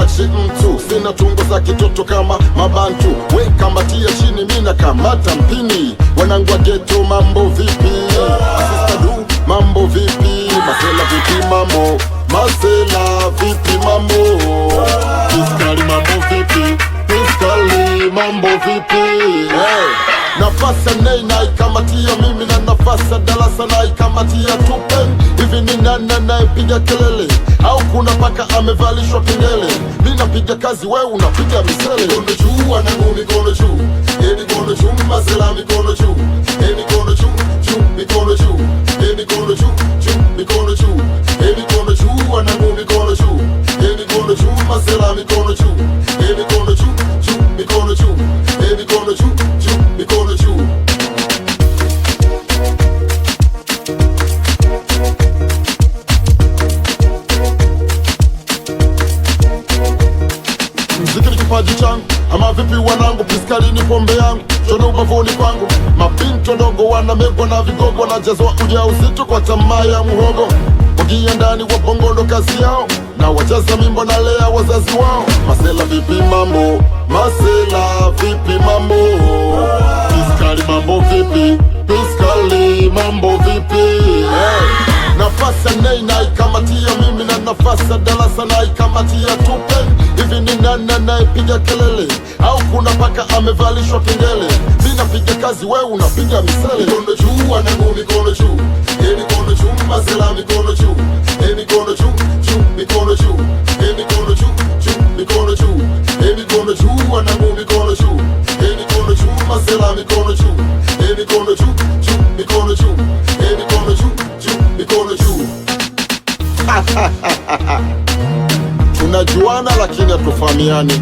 simuachi mtu, sina tungo za kitoto kama mabantu. We kamatia chini, mina kamata mpini. Wanangu wa ghetto mambo vipi? Asista du mambo vipi? Masela vipi mambo? Masela vipi mambo? Piskali mambo vipi? Piskali mambo vipi? Hey. Nafasa nei naikamatia mimi, na nafasa darasa naikamatia tupen. Hivi ni nani anaypiga kelele? Au kuna paka amevalishwa kengele? Mi napiga kazi, we unapiga misele. Mikono juu wanangu, mikono juu, mikono juu, masela mikono juu, mikono juu, juu, mikono juu, mikono juu, juu, mikono juu, mikono juu wanangu, mikono juu, mikono juu, masela mikono juu, mikono juu, juu, mikono juu, mikono juu, juu, mikono juu. Mziki ni kipaji changu, ama vipi wanangu? Piskali ni pombe yangu, shona ubavuni kwangu. Mapinto ndogo wanamegwa na vigogo, wanajazwa ujauzito kwa tamaa ya muhogo. Wakia ndani wa bongo ndo kazi yao, na wajaza mimbo na lea wazazi wao. Masela vipi mambo? Masela vipi mambo? Piskali mambo vipi? Piskali mambo vipi? Hey. Nafasa nei naikamatia mimi, na nafasa darasa naikamatia tupen. Hivi ni nani anayepiga kelele? Au kuna paka amevalishwa kengele? Mi napiga kazi, we unapiga misele. Mikono juu wanangu, mikono juu, mikono juu, masela mikono juu, mikono juu, juu, mikono juu, mikono juu, juu, mikono juu, mikono juu wanangu, mikono juu, mikono juu, masela mikono juu, mikono juu, juu, mikono juu, mikono juu, juu, mikono juu. Tunajuana lakini hatufahamiani,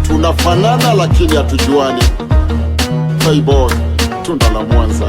tunafanana lakini hatujuani. Playboy, tunda la Mwanza.